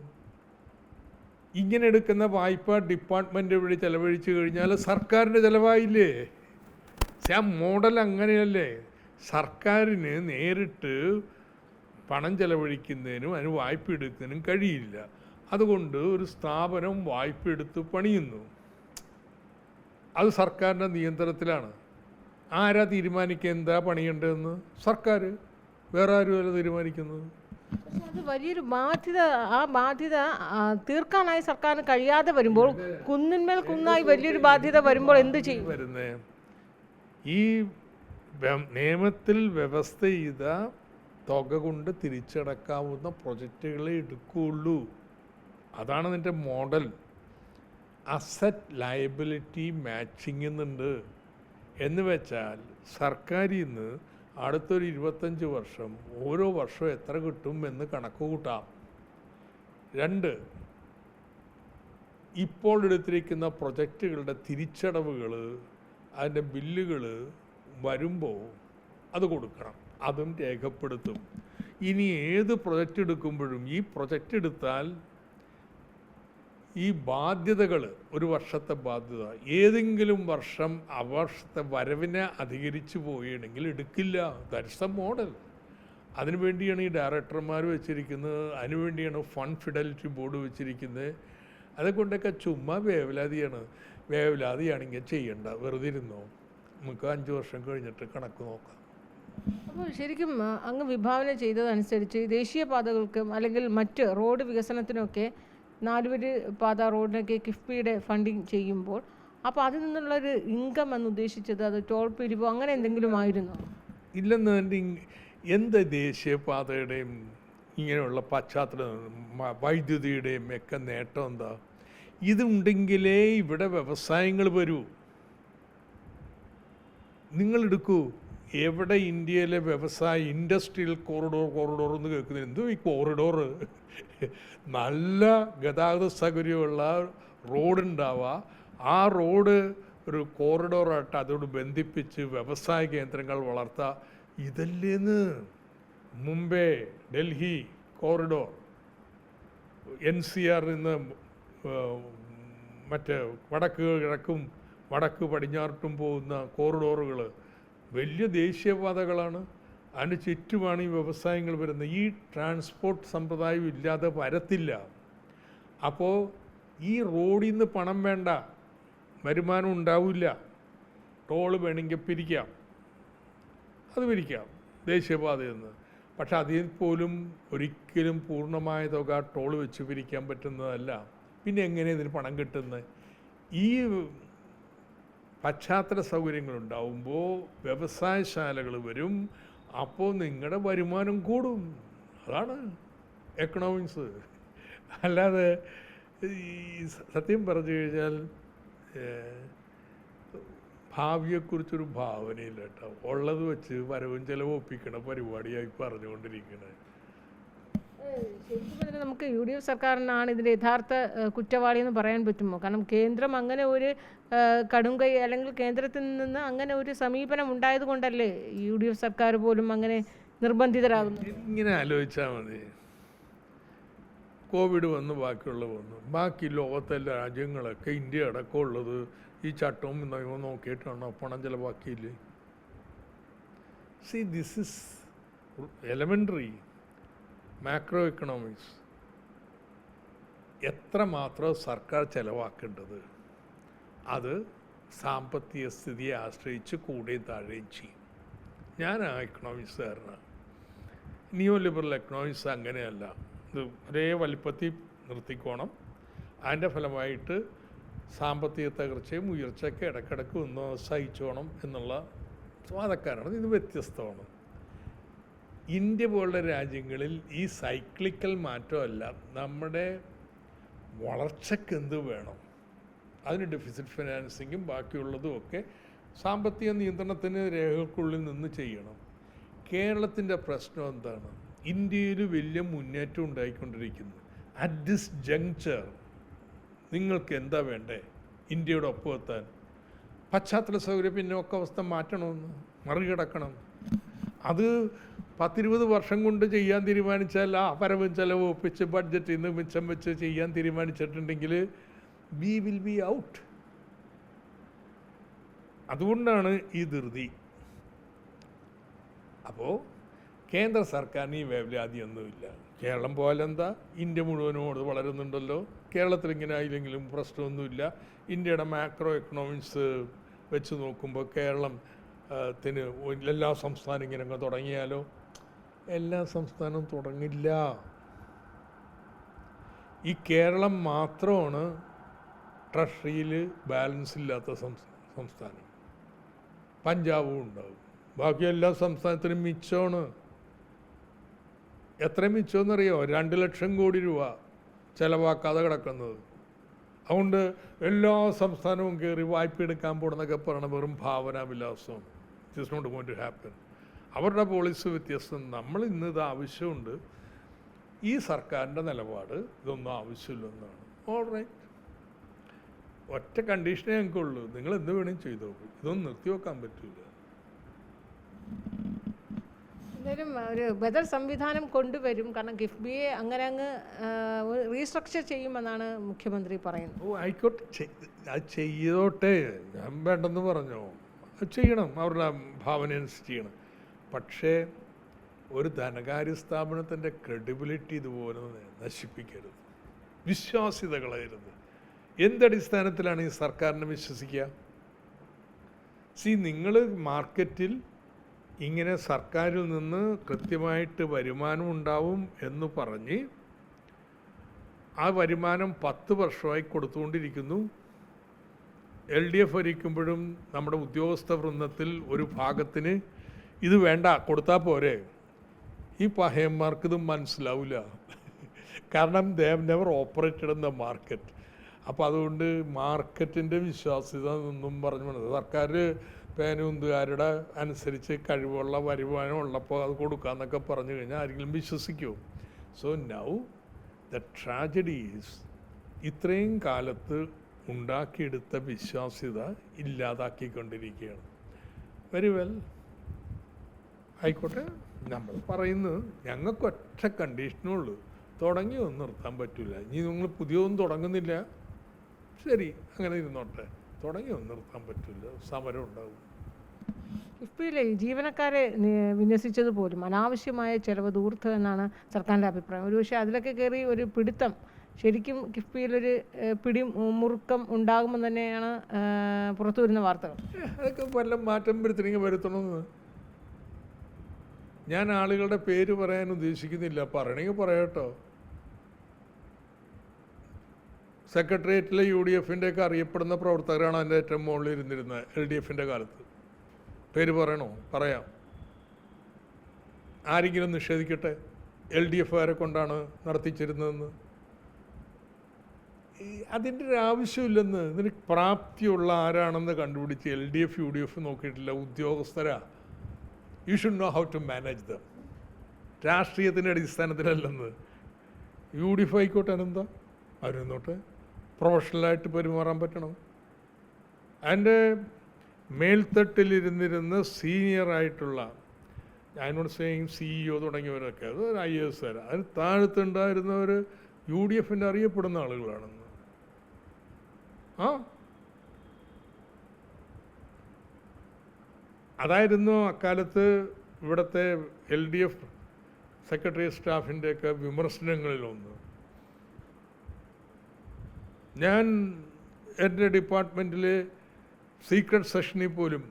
Speaker 2: ഇങ്ങനെ എടുക്കുന്ന വായ്പ ഡിപ്പാർട്ട്മെൻറ്റ് വഴി ചെലവഴിച്ചു കഴിഞ്ഞാൽ സർക്കാരിൻ്റെ ചിലവായില്ലേ? ആ മോഡൽ അങ്ങനെയല്ലേ? സർക്കാരിന് നേരിട്ട് പണം ചെലവഴിക്കുന്നതിനും അതിന് വായ്പ എടുക്കുന്നതിനും കഴിയില്ല. അതുകൊണ്ട് ഒരു സ്ഥാപനം വായ്പ എടുത്ത് പണിയുന്നു. അത് സർക്കാരിൻ്റെ നിയന്ത്രണത്തിലാണ്. ആരാ തീരുമാനിക്കുക എന്താ പണിയേണ്ടതെന്ന്? സർക്കാർ. വേറെ ആരുമല്ല തീരുമാനിക്കുന്നത്.
Speaker 1: പക്ഷെ അത് വലിയൊരു ബാധ്യത. ആ ബാധ്യത തീർക്കാനായി സർക്കാരിന് കഴിയാതെ വരുമ്പോൾ, കുന്നിന്മേൽ കുന്നായി വലിയൊരു ബാധ്യത വരുമ്പോൾ എന്ത് ചെയ്യും?
Speaker 2: വരുന്നേ ഈ നിയമത്തിൽ വ്യവസ്ഥ ചെയ്ത തുക കൊണ്ട് തിരിച്ചടക്കാവുന്ന പ്രൊജക്റ്റുകളെ എടുക്കുകയുള്ളൂ. അതാണ് നിൻ്റെ മോഡൽ. അസറ്റ് ലയബിലിറ്റി മാച്ചിങ് എന്നുണ്ട്. എന്ന് വെച്ചാൽ സർക്കാരിൽ നിന്ന് അടുത്തൊരു 25 വർഷം ഓരോ വർഷവും എത്ര കിട്ടും എന്ന് കണക്ക് കൂട്ടാം. 2, ഇപ്പോൾ എടുത്തിരിക്കുന്ന പ്രൊജക്റ്റുകളുടെ തിരിച്ചടവുകൾ, അതിൻ്റെ ബില്ലുകൾ വരുമ്പോൾ അത് കൊടുക്കണം. അതും രേഖപ്പെടുത്തും. ഇനി ഏത് പ്രൊജക്റ്റ് എടുക്കുമ്പോഴും ഈ പ്രൊജക്റ്റ് എടുത്താൽ ഈ ബാധ്യതകൾ, ഒരു വർഷത്തെ ബാധ്യത ഏതെങ്കിലും വർഷം ആ വർഷത്തെ വരവിനെ അധികരിച്ചു പോവുകയാണെങ്കിൽ എടുക്കില്ല. That's A model. അതിനുവേണ്ടിയാണ് ഈ ഡയറക്ടർമാർ വെച്ചിരിക്കുന്നത്. അതിനുവേണ്ടിയാണ് ഫണ്ട് ഫിഡലിറ്റി ബോർഡ് വെച്ചിരിക്കുന്നത്. അതുകൊണ്ടൊക്കെ ചുമ്മാ വേവലാതിയാണെങ്കിൽ ചെയ്യണ്ട, വെറുതെ ഇരുന്നോ. നമുക്ക് 5 വർഷം കഴിഞ്ഞിട്ട് കണക്ക് നോക്കാം.
Speaker 1: അപ്പോൾ ശരിക്കും അങ്ങ് വിഭാവന ചെയ്തതനുസരിച്ച് ദേശീയപാതകൾക്കും അല്ലെങ്കിൽ മറ്റ് റോഡ് വികസനത്തിനൊക്കെ 4 വരി പാത റോഡിനൊക്കെ കിഫ്ബിയുടെ ഫണ്ടിങ് ചെയ്യുമ്പോൾ അപ്പോൾ അതിൽ നിന്നുള്ളൊരു ഇൻകം എന്ന് ഉദ്ദേശിച്ചത് അത് ടോൾ പിരിവോ അങ്ങനെ എന്തെങ്കിലും ആയിരുന്നോ?
Speaker 2: ഇല്ലെന്ന്. എന്ത് ദേശീയപാതയുടെയും ഇങ്ങനെയുള്ള പശ്ചാത്തലം വൈദ്യുതിയുടെയും ഒക്കെ നേട്ടം എന്താ? ഇതുണ്ടെങ്കിലേ ഇവിടെ വ്യവസായങ്ങൾ വരൂ. നിങ്ങളെടുക്കൂ, എവിടെ ഇന്ത്യയിലെ വ്യവസായ ഇൻഡസ്ട്രിയൽ കോറിഡോർ എന്ന് കേൾക്കുന്നത്? എന്തോ ഈ കോറിഡോർ? നല്ല ഗതാഗത സൗകര്യമുള്ള റോഡുണ്ടാവുക, ആ റോഡ് ഒരു കോറിഡോറായിട്ട് അതോട് ബന്ധിപ്പിച്ച് വ്യവസായ കേന്ദ്രങ്ങൾ വളർത്തുക. ഇതല്ലേന്ന് മുംബൈ ഡൽഹി കോറിഡോർ, NCR നിന്ന് മറ്റ് വടക്ക് കിഴക്കും വടക്ക് പടിഞ്ഞാറോട്ടും പോകുന്ന കോറിഡോറുകൾ വലിയ ദേശീയപാതകളാണ്. അതിന് ചുറ്റുമാണ് ഈ വ്യവസായങ്ങൾ വരുന്നത്. ഈ ട്രാൻസ്പോർട്ട് സമ്പ്രദായം ഇല്ലാതെ വരത്തില്ല. അപ്പോൾ ഈ റോഡിൽ നിന്ന് പണം വേണ്ട, വരുമാനം ഉണ്ടാവില്ല. ടോള് വേണമെങ്കിൽ പിരിക്കാം, അത് പിരിക്കാം ദേശീയപാതയിൽ നിന്ന്. പക്ഷെ അതിൽ പോലും ഒരിക്കലും പൂർണ്ണമായ തുക ടോള് വെച്ച് പിരിക്കാൻ പറ്റുന്നതല്ല. പിന്നെ എങ്ങനെ ഇതിന് പണം കിട്ടുന്നത്? ഈ പശ്ചാത്തല സൗകര്യങ്ങളുണ്ടാവുമ്പോൾ വ്യവസായശാലകൾ വരും, അപ്പോൾ നിങ്ങളുടെ വരുമാനം കൂടും. അതാണ് എക്കണോമിക്സ്. അല്ലാതെ ഈ സത്യം പറഞ്ഞു കഴിഞ്ഞാൽ ഭാവിയെക്കുറിച്ചൊരു ഭാവനയില്ല കേട്ടോ. ഉള്ളത് വെച്ച് വരവും ചെലവും ഒപ്പിക്കണ പരിപാടിയായി പറഞ്ഞുകൊണ്ടിരിക്കുന്നത്.
Speaker 1: ശരിക്കും പറഞ്ഞാൽ നമുക്ക് UDF സർക്കാരിനാണ് ഇതിൻ്റെ യഥാർത്ഥ കുറ്റവാളി എന്ന് പറയാൻ പറ്റുമോ? കാരണം കേന്ദ്രം അങ്ങനെ ഒരു കടുംകൈ അല്ലെങ്കിൽ കേന്ദ്രത്തിൽ നിന്ന് അങ്ങനെ ഒരു സമീപനം ഉണ്ടായത് കൊണ്ടല്ലേ UDF സർക്കാർ പോലും അങ്ങനെ നിർബന്ധിതരാകുന്നു.
Speaker 2: ഇങ്ങനെ ആലോചിച്ചാൽ മതി. കോവിഡ് വന്ന് ബാക്കി ലോകത്തെ രാജ്യങ്ങളൊക്കെ ഇന്ത്യ അടക്കമുള്ളത് ഈ ചട്ടവും നിയമവും നോക്കിയിട്ടാണോ പണം ചിലവാക്കിയില്ലേ? See, this is elementary macroeconomics. എത്രമാത്രം സർക്കാർ ചിലവാക്കേണ്ടത് അത് സാമ്പത്തിക സ്ഥിതിയെ ആശ്രയിച്ച് കൂടുകയും താഴുകയും ചെയ്യും. ഞാൻ ആ എക്കണോമിക്സുകാരനാണ്. നിയോ ലിബറൽ എക്കണോമിക്സ് അങ്ങനെയല്ല. ഇത് ഒരേ വലിപ്പത്തിൽ നിർത്തിക്കോണം. അതിൻ്റെ ഫലമായിട്ട് സാമ്പത്തിക തകർച്ചയും ഉയർച്ചയൊക്കെ ഇടയ്ക്കിടയ്ക്ക് ഒന്ന് സഹിച്ചോണം എന്നുള്ള വാദക്കാരാണ്. ഇത് വ്യത്യസ്തമാണ്. ഇന്ത്യ പോലുള്ള രാജ്യങ്ങളിൽ ഈ സൈക്ലിക്കൽ മാറ്റമല്ല, നമ്മുടെ വളർച്ചയ്ക്ക് എന്ത് വേണം, അതിന് ഡെഫിസിറ്റ് ഫിനാൻസിങ്ങും ബാക്കിയുള്ളതും ഒക്കെ സാമ്പത്തിക നിയന്ത്രണത്തിന് രേഖകൾക്കുള്ളിൽ നിന്ന് ചെയ്യണം. കേരളത്തിൻ്റെ പ്രശ്നം എന്താണ്? ഇന്ത്യയിൽ വലിയ മുന്നേറ്റം ഉണ്ടായിക്കൊണ്ടിരിക്കുന്നു. അറ്റ് ദിസ് ജങ്ചർ നിങ്ങൾക്ക് എന്താ വേണ്ടേ ഇന്ത്യയുടെ ഒപ്പം എത്താൻ? പശ്ചാത്തല സൗകര്യം പിന്നോക്കാവസ്ഥ മാറ്റണമെന്ന്, മറികടക്കണം. അത് 10-20 വർഷം കൊണ്ട് ചെയ്യാൻ തീരുമാനിച്ചാൽ ആ വരവും ചെലവ് ഒപ്പിച്ച് ബഡ്ജറ്റിൽ നിന്ന് മിച്ചം വെച്ച് ചെയ്യാൻ തീരുമാനിച്ചിട്ടുണ്ടെങ്കിൽ വി വിൽ ബി ഔട്ട്. അതുകൊണ്ടാണ് ഈ ധൃതി. അപ്പോൾ കേന്ദ്ര സർക്കാരിന് ഈ വേവലാതിയൊന്നുമില്ല. കേരളം പോലെന്താ, ഇന്ത്യ മുഴുവനോട് വളരുന്നുണ്ടല്ലോ. കേരളത്തിൽ ഇങ്ങനെ ആയില്ലെങ്കിലും പ്രശ്നമൊന്നുമില്ല. ഇന്ത്യയുടെ മാക്രോ എക്കണോമിക്സ് വെച്ച് നോക്കുമ്പോൾ കേരളത്തിന് എല്ലാ സംസ്ഥാനം ഇങ്ങനെ അങ്ങ് തുടങ്ങിയാലോ? എല്ലാ സംസ്ഥാനവും തുടങ്ങില്ല. ഈ കേരളം മാത്രമാണ് ട്രഷറിയിൽ ബാലൻസ് ഇല്ലാത്ത സംസ്ഥാനം. പഞ്ചാബും ഉണ്ടാവും. ബാക്കി എല്ലാ സംസ്ഥാനത്തിനും മിച്ചമാണ്. എത്ര മിച്ചമെന്നറിയോ? 2 ലക്ഷം കോടി രൂപ ചിലവാക്കാതെ കിടക്കുന്നത്. അതുകൊണ്ട് എല്ലാ സംസ്ഥാനവും കയറി വായ്പ എടുക്കാൻ പോണെന്നൊക്കെ പറയണ വെറും ഭാവനാവിലാസമാണ്. It is not going to happen. അവരുടെ പോളിസി വ്യത്യസ്തം. നമ്മൾ ഇന്ന് ഇത് ആവശ്യമുണ്ട്. ഈ സർക്കാരിൻ്റെ നിലപാട് ഇതൊന്നും ആവശ്യമില്ലെന്നാണ്. ഓൾ റൈറ്റ്, ഒറ്റ കണ്ടീഷനേ ഞങ്ങൾക്കുള്ളൂ, നിങ്ങൾ എന്ത് വേണമെങ്കിലും ചെയ്തോ, ഇതൊന്നും നിർത്തിവെക്കാൻ പറ്റില്ല.
Speaker 1: എന്തായാലും ഒരു ബദൽ സംവിധാനം കൊണ്ടുവരും. കാരണം കിഫ്ബിയെ അങ്ങനെ അങ്ങ് റീസ്ട്രക്ചർ ചെയ്യുമെന്നാണ് മുഖ്യമന്ത്രി പറയുന്നത്.
Speaker 2: ഓ ആയിക്കോട്ടെ, അത് ചെയ്തോട്ടെ, ഞാൻ വേണ്ടെന്ന് പറഞ്ഞോ. അത് ചെയ്യണം, അവരുടെ ഭാവന അനുസരിച്ച് ചെയ്യണം. പക്ഷേ ഒരു ധനകാര്യ സ്ഥാപനത്തിൻ്റെ ക്രെഡിബിലിറ്റി ഇതുപോലെ നശിപ്പിക്കരുത്, വിശ്വാസ്യത കളയരുത്. എന്തടിസ്ഥാനത്തിലാണ് ഈ സർക്കാരിനെ വിശ്വസിക്കുക? നിങ്ങൾ മാർക്കറ്റിൽ ഇങ്ങനെ സർക്കാരിൽ നിന്ന് കൃത്യമായിട്ട് വരുമാനം ഉണ്ടാവും എന്ന് പറഞ്ഞ് ആ വരുമാനം 10 വർഷമായി കൊടുത്തുകൊണ്ടിരിക്കുന്നു. LDF ഭരിക്കുമ്പോഴും നമ്മുടെ ഉദ്യോഗസ്ഥ വൃന്ദത്തിൽ ഒരു ഭാഗത്തിന് ഇത് വേണ്ട, കൊടുത്താൽ പോരെ. ഈ പഹയന്മാർക്കിത് മനസ്സിലാവില്ല. കാരണം they have never operated in the market. അപ്പോൾ അതുകൊണ്ട് മാർക്കറ്റിൻ്റെ വിശ്വാസ്യത എന്നും പറഞ്ഞു സർക്കാർ പേനുന്തുകാരുടെ അനുസരിച്ച് കഴിവുള്ള വരുമാനം ഉള്ളപ്പോൾ അത് കൊടുക്കാമെന്നൊക്കെ പറഞ്ഞു കഴിഞ്ഞാൽ ആരെങ്കിലും വിശ്വസിക്കുമോ? So now the tragedy is ഇത്രയും കാലത്ത് ഉണ്ടാക്കിയെടുത്ത വിശ്വാസ്യത ഇല്ലാതാക്കിക്കൊണ്ടിരിക്കുകയാണ്. വെരി വെൽ, ആയിക്കോട്ടെ. നമ്മൾ പറയുന്നത് ഞങ്ങൾക്ക് ഒറ്റ കണ്ടീഷനുള്ളൂ, തുടങ്ങിയൊന്നും നിർത്താൻ പറ്റില്ല. ഇനി നിങ്ങൾ പുതിയൊന്നും തുടങ്ങുന്നില്ല, ശരി അങ്ങനെ ഇരുന്നോട്ടെ. തുടങ്ങിയൊന്നും നിർത്താൻ പറ്റില്ല, സമരം ഉണ്ടാവും.
Speaker 1: കിഫ്ബിയിലെ ജീവനക്കാരെ വിന്യസിച്ചത് പോലും അനാവശ്യമായ ചിലവ് ദൂർത്ത് എന്നാണ് സർക്കാരിൻ്റെ അഭിപ്രായം. ഒരുപക്ഷെ അതിലൊക്കെ കയറി ഒരു പിടുത്തം, ശരിക്കും കിഫ്ബിയിലൊരു മുറുക്കം ഉണ്ടാകുമെന്ന് തന്നെയാണ് പുറത്തു വരുന്ന വാർത്തകൾ.
Speaker 2: അതൊക്കെ വല്ല മാറ്റം വരുത്തണമെന്ന് ഞാൻ ആളുകളുടെ പേര് പറയാൻ ഉദ്ദേശിക്കുന്നില്ല. പറയണമെങ്കിൽ പറയട്ടോ. സെക്രട്ടേറിയറ്റിലെ UDF-ൻ്റെ ഒക്കെ അറിയപ്പെടുന്ന പ്രവർത്തകരാണ് അതിൻ്റെ ഏറ്റവും മുകളിൽ ഇരുന്നിരുന്നത് LDF-ൻ്റെ കാലത്ത്. പേര് പറയണോ? പറയാം. ആരെങ്കിലും നിഷേധിക്കട്ടെ LDF-കാരെ കൊണ്ടാണ് നടത്തിച്ചിരുന്നതെന്ന്. അതിൻ്റെ ഒരു ആവശ്യമില്ലെന്ന്. ഇതിന് പ്രാപ്തിയുള്ള ആരാണെന്ന് കണ്ടുപിടിച്ച് LDF UDF നോക്കിയിട്ടില്ല, ഉദ്യോഗസ്ഥരാ. You should know how to manage them. രാഷ്ട്രീയത്തിൻ്റെ അടിസ്ഥാനത്തിലല്ലെന്ന്. UDF ആയിക്കോട്ടെ, അതെന്താ അവരെന്നോട്ടെ, പ്രൊഫഷണലായിട്ട് പെരുമാറാൻ പറ്റണം. അതിൻ്റെ മേൽത്തട്ടിലിരുന്നിരുന്ന് സീനിയറായിട്ടുള്ള, ഞാനോട് സെയിം CEO തുടങ്ങിയവരൊക്കെ, അത് ഒരു IAS കാർ, അതിന് താഴത്തുണ്ടായിരുന്നവർ UDF-ൻ്റെ അറിയപ്പെടുന്ന ആളുകളാണെന്ന്. അതായിരുന്നു അക്കാലത്ത് ഇവിടുത്തെ LDF സെക്രട്ടറി സ്റ്റാഫിൻ്റെയൊക്കെ വിമർശനങ്ങളിലൊന്ന്. ഞാൻ എൻ്റെ ഡിപ്പാർട്ട്മെൻറ്റിൽ സീക്രട്ട് സെഷനിൽ പോലും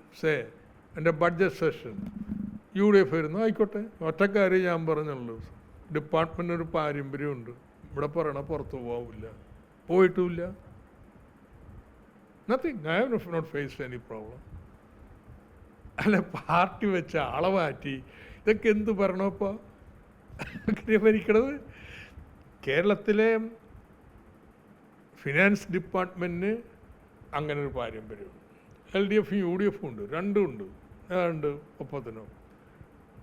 Speaker 2: എൻ്റെ ബഡ്ജറ്റ് സെഷൻ UDF ആയിരുന്നു. ആയിക്കോട്ടെ, ഒറ്റക്കാര്യം ഞാൻ പറഞ്ഞുള്ളൂ. ഡിപ്പാർട്ട്മെൻറ്റിന് ഒരു പാരമ്പര്യമുണ്ട്. ഇവിടെ പറയണ പുറത്തു പോവില്ല, പോയിട്ടുമില്ല. Nothing, I have not faced any problem. അല്ല, പാർട്ടി വെച്ച ആളെ മാറ്റി ഇതൊക്കെ എന്ത് പറഞ്ഞപ്പോൾ ഭരിക്കണത്? കേരളത്തിലെ ഫിനാൻസ് ഡിപ്പാർട്ട്മെൻറ്റിന് അങ്ങനെ ഒരു പാരമ്പര്യമുണ്ട്. LDF-ഉം UDF-ഉം ഉണ്ട്, രണ്ടും ഉണ്ട്. ഏതാണ്ട് ഒപ്പത്തിനോ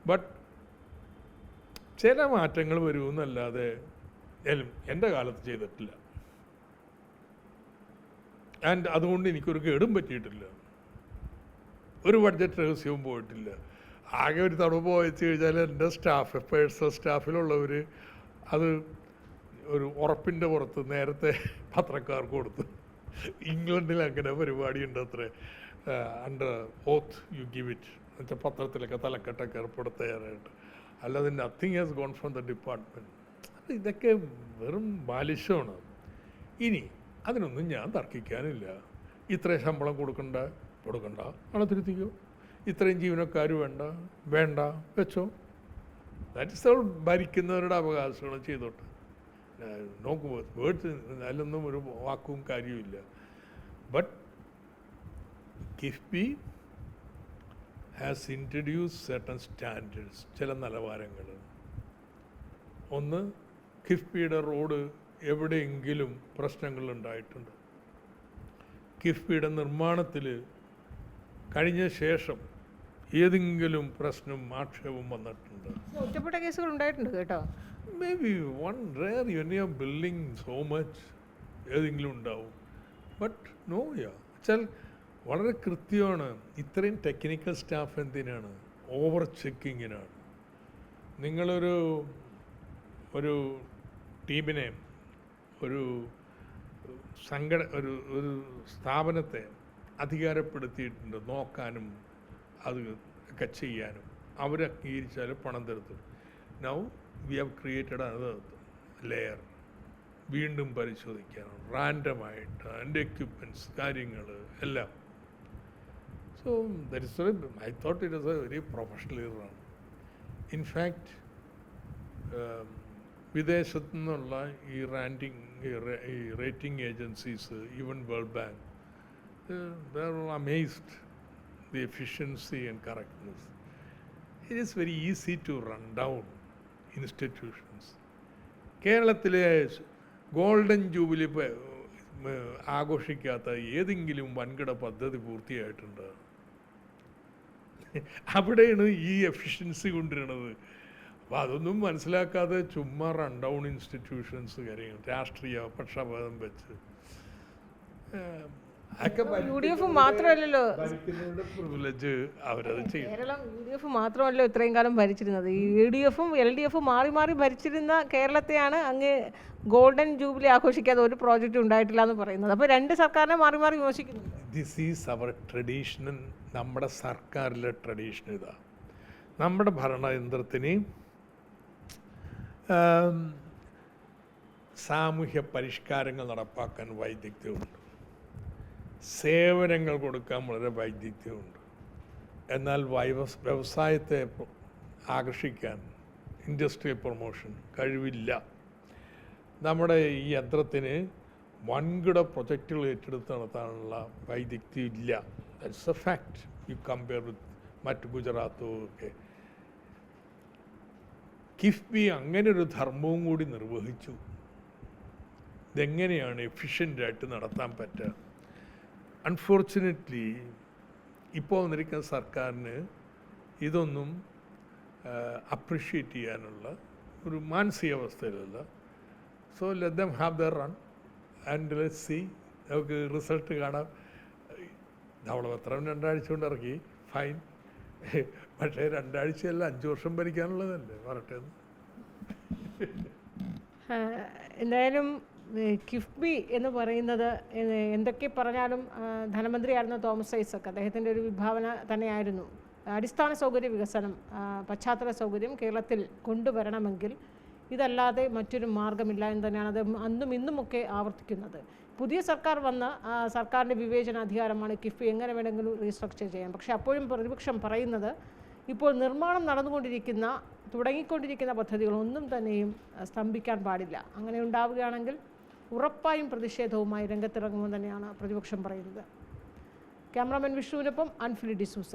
Speaker 2: ബട്ട് ചില മാറ്റങ്ങൾ വരുമെന്നല്ലാതെ എൻ്റെ കാലത്ത് ചെയ്തിട്ടില്ല. ആൻഡ് അതുകൊണ്ട് എനിക്കൊരു കേടും പറ്റിയിട്ടില്ല. ഒരു ബഡ്ജറ്റ് രഹസ്യവും പോയിട്ടില്ല. ആകെ ഒരു തവണ പോയച്ചു കഴിഞ്ഞാൽ എൻ്റെ സ്റ്റാഫ്, പേഴ്സണൽ സ്റ്റാഫിലുള്ളവർ അത് ഒരു ഉറപ്പിൻ്റെ പുറത്ത് നേരത്തെ പത്രക്കാർക്ക് കൊടുത്തു. ഇംഗ്ലണ്ടിൽ അങ്ങനെ പരിപാടി ഉണ്ട് അത്ര, under oath you give it എന്നുവെച്ചാൽ പത്രത്തിലൊക്കെ തലക്കെട്ടൊക്കെ ഏർപ്പെടുത്താനായിട്ട്. അല്ലാതെ nothing has gone from the department. ഇതൊക്കെ വെറും ബാലിശമാണ്. ഇനി അതിനൊന്നും ഞാൻ തർക്കിക്കാനില്ല. ഇത്രയും ശമ്പളം കൊടുക്കണ്ട ആളെ തിരുത്തിക്കോ. ഇത്രയും ജീവനക്കാർ വേണ്ട വെച്ചോ. ദാറ്റ് ഇസ് ഓൾ ഭരിക്കുന്നവരുടെ അവകാശങ്ങൾ ചെയ്തോട്ടെ. നോക്ക് വേർഡ്സ് അതിലൊന്നും ഒരു വാക്കും കാര്യമില്ല. But KIIFB has introduce certain standards, ചില നിലവാരങ്ങൾ. ഒന്ന്, കിഫ്ബിയുടെ റോഡ് എവിടെയെങ്കിലും പ്രശ്നങ്ങളുണ്ടായിട്ടുണ്ട്. കിഫ്ബിയുടെ നിർമ്മാണത്തിൽ കഴിഞ്ഞ ശേഷം ഏതെങ്കിലും പ്രശ്നവും ആക്ഷേപവും വന്നിട്ടുണ്ട്?
Speaker 1: ഒറ്റപ്പെട്ട കേസുകൾ ഉണ്ടായിട്ടുണ്ട് കേട്ടോ.
Speaker 2: May be one rare, you are building so much, ഏതെങ്കിലും ഉണ്ടാവും. ബട്ട് നോ വെച്ചാൽ വളരെ കൃത്യമാണ്. ഇത്രയും ടെക്നിക്കൽ സ്റ്റാഫ് എന്തിനാണ്? ഓവർ ചെക്കിങ്ങിനാണ്. നിങ്ങളൊരു ടീമിനെ, ഒരു ഒരു സ്ഥാപനത്തെ അധികാരപ്പെടുത്തിയിട്ടുണ്ട് നോക്കാനും അത് ഒക്കെ ചെയ്യാനും. അവരെ അംഗീകരിച്ചാൽ പണം തരുത്തും. Now we have created another layer. വീണ്ടും പരിശോധിക്കാനും റാൻഡമായിട്ട് അതിൻ്റെ എക്യുപ്മെൻറ്റ്സ് കാര്യങ്ങൾ എല്ലാം. So that is I thought it is a very professional ഇയറാണ്. ഇൻഫാക്റ്റ് വിദേശത്തു നിന്നുള്ള ഈ rating agencies, even World Bank, they are amazed the efficiency and correctness. It is very easy to run down institutions. കേരളത്തിലെ ഗോൾഡൻ ജൂബിലി ആഘോഷിക്കാത്ത ഏതെങ്കിലും വൻകിട പദ്ധതി പൂർത്തിയായിട്ടുണ്ട്? അവിടെയാണ് ഈ എഫിഷ്യൻസി കൊണ്ടുവരുന്നത്. അപ്പോൾ അതൊന്നും മനസ്സിലാക്കാതെ ചുമ്മാ റൺ ഡൗൺ ഇൻസ്റ്റിറ്റ്യൂഷൻസ് കാര്യങ്ങൾ രാഷ്ട്രീയ പക്ഷപാതം വെച്ച്
Speaker 1: UDF മാത്രമല്ലല്ലോ കേരളം, UDF മാത്രമല്ലോ ഇത്രയും കാലം ഭരിച്ചിരുന്നത്. ഈ UDFും LDFും മാറി മാറി ഭരിച്ചിരുന്ന കേരളത്തെയാണ് അങ്ങ് ഗോൾഡൻ ജൂബിലി ആഘോഷിക്കാതെ ഒരു പ്രോജക്റ്റ് ഉണ്ടായിട്ടില്ല എന്ന് പറയുന്നത്. അപ്പോൾ രണ്ട് സർക്കാരിനെ മാറി മാറി വിമർശിക്കുന്നു.
Speaker 2: ദിസ് ഈസ് അവർ ട്രഡീഷണൽ. നമ്മുടെ സർക്കാരിലെ ട്രഡീഷൻ ഇതാ. നമ്മുടെ ഭരണതന്ത്രത്തിന് സാമൂഹ്യ പരിഷ്കാരങ്ങൾ നടപ്പാക്കാൻ വൈദഗ്ധ്യമുണ്ട്, സേവനങ്ങൾ കൊടുക്കാൻ വളരെ വൈദഗ്ധ്യമുണ്ട്. എന്നാൽ വ്യവസായത്തെ ആകർഷിക്കാൻ, ഇൻഡസ്ട്രിയൽ പ്രൊമോഷൻ കഴിവില്ല. നമ്മുടെ ഈ യന്ത്രത്തിന് വൻകിട പ്രൊജക്റ്റുകൾ ഏറ്റെടുത്ത് നടത്താനുള്ള വൈദഗ്ധ്യം ഇല്ല. That's A fact. You compare വിത്ത് മറ്റ് ഗുജറാത്തും ഒക്കെ. കിഫ്ബി അങ്ങനൊരു ധർമ്മവും കൂടി നിർവഹിച്ചു. ഇതെങ്ങനെയാണ് എഫിഷ്യൻ്റായിട്ട് നടത്താൻ പറ്റുക? അൺഫോർച്ചുനേറ്റ്ലി ഇപ്പോൾ വന്നിരിക്കുന്ന സർക്കാരിന് ഇതൊന്നും അപ്രിഷ്യേറ്റ് ചെയ്യാനുള്ള ഒരു മാനസികാവസ്ഥയിലല്ല. So let them have the run and let's see. നമുക്ക് റിസൾട്ട് കാണാം. ധവളപത്രം 2 ആഴ്ച കൊണ്ട് ഇറക്കി, ഫൈൻ. പക്ഷേ 2 ആഴ്ചയല്ല, 5 വർഷം ഭരിക്കാനുള്ളതല്ലേ, പറട്ടെ.
Speaker 1: എന്തായാലും കിഫ്ബി എന്ന് പറയുന്നത് എന്തൊക്കെ പറഞ്ഞാലും ധനമന്ത്രിയായിരുന്ന തോമസ് ഐസക്, അദ്ദേഹത്തിൻ്റെ ഒരു വിഭാവന തന്നെയായിരുന്നു അടിസ്ഥാന സൗകര്യ വികസനം, പശ്ചാത്തല സൗകര്യം കേരളത്തിൽ കൊണ്ടുവരണമെങ്കിൽ ഇതല്ലാതെ മറ്റൊരു മാർഗമില്ല എന്ന് തന്നെയാണ് അത് അന്നും ഇന്നുമൊക്കെ ആവർത്തിക്കുന്നത്. പുതിയ സർക്കാർ വന്ന സർക്കാരിൻ്റെ വിവേചനാധികാരമാണ് കിഫ്ബി എങ്ങനെ വേണമെങ്കിലും റീസ്ട്രക്ചർ ചെയ്യാം. പക്ഷേ അപ്പോഴും പ്രതിപക്ഷം പറയുന്നത് ഇപ്പോൾ നിർമ്മാണം തുടങ്ങിക്കൊണ്ടിരിക്കുന്ന പദ്ധതികളൊന്നും തന്നെയും സ്തംഭിക്കാൻ പാടില്ല. അങ്ങനെ ഉണ്ടാവുകയാണെങ്കിൽ ഉറപ്പായും പ്രതിഷേധവുമായി രംഗത്തിറങ്ങുമെന്ന് തന്നെയാണ് പ്രതിപക്ഷം പറയുന്നത്. ക്യാമറാമാൻ വിഷ്ണുവിനൊപ്പം അൻഫിലി ഡിസൂസ.